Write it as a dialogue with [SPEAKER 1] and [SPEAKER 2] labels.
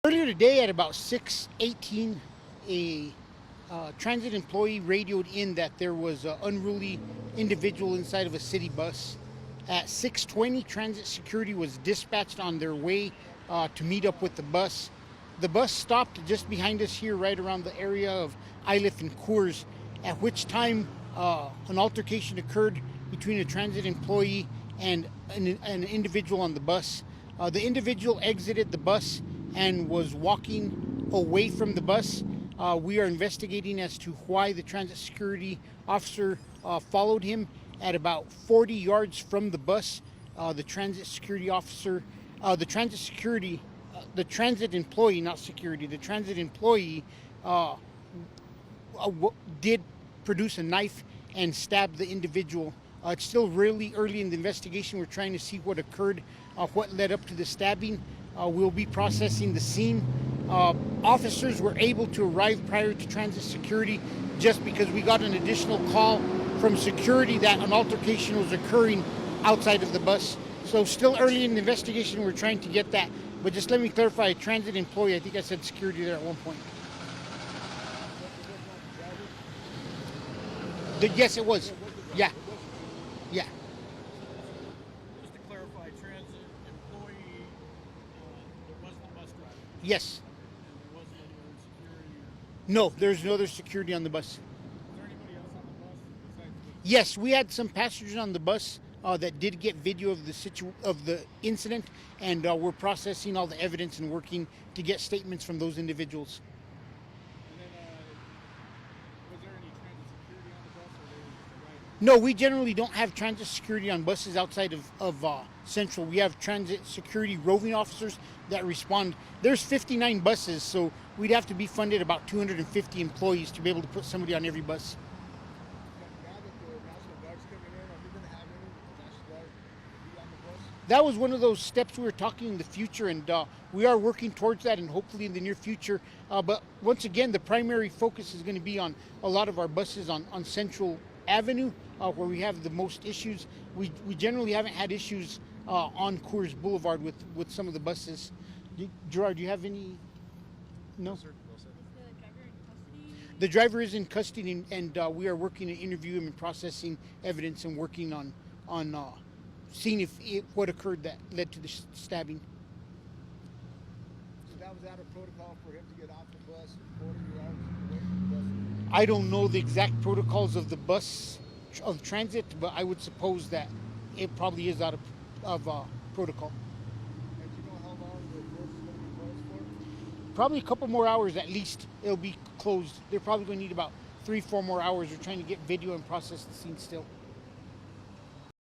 [SPEAKER 1] Earlier today at about 6:18, a transit employee radioed in that there was an unruly individual inside of a city bus. At 6:20, transit security was dispatched on their way to meet up with the bus. The bus stopped just behind us here, right around the area of Iliff and Coors, at which time an altercation occurred between a transit employee and an individual on the bus. The individual exited the bus and was walking away from the bus. We are investigating as to why the transit security officer followed him. At about 40 yards from the bus, the transit security officer, the transit security, the transit employee, not security, the transit employee did produce a knife and stab the individual. It's still really early in the investigation. We're trying to see what occurred, what led up to the stabbing. We'll be processing the scene. Officers were able to arrive prior to transit security just because we got an additional call from security that an altercation was occurring outside of the bus. So still early in the investigation, we're trying to get that. But just let me clarify, a transit employee, I think I said security there at one point. Yes, it was. Yeah. Yeah.
[SPEAKER 2] Just to clarify, transit employee, it was the bus driver.
[SPEAKER 1] Yes.
[SPEAKER 2] And there wasn't any other security
[SPEAKER 1] No, there's no other security on the bus.
[SPEAKER 2] Is there anybody else on the bus besides the
[SPEAKER 1] Yes, we had some passengers on the bus that did get video of the incident, and we're processing all the evidence and working to get statements from those individuals.
[SPEAKER 2] And then was there any transit security on the bus or they were just arriving?
[SPEAKER 1] No, we generally don't have transit security on buses outside of Central. We have transit security roving officers that respond. There's 59 buses, so we'd have to be funded about 250 employees to be able to put somebody on every bus.
[SPEAKER 3] Now that the National Guard's coming in, are we going to have any National Guard be on the bus?
[SPEAKER 1] That was one of those steps we were talking in the future, and we are working towards that, and hopefully in the near future. But once again, the primary focus is going to be on a lot of our buses on Central Avenue, where we have the most issues. We generally haven't had issues on Coors Boulevard with some of the buses. Gerard, do you have any? No?
[SPEAKER 2] Sir, well said.
[SPEAKER 4] Is the driver in custody?
[SPEAKER 1] The driver is in custody, and we are working to interview him and processing evidence and working on seeing what occurred that led to the stabbing.
[SPEAKER 3] So that was out of protocol for him to get off the bus 40 yards away from the bus.
[SPEAKER 1] I don't know the exact protocols of the bus of transit, but I would suppose that it probably is out of protocol.
[SPEAKER 3] And do you know how long the bus is going to be closed for?
[SPEAKER 1] Probably a couple more hours at least. It'll be closed. They're probably going to need about 3-4 more hours. We're trying to get video and process the scene still.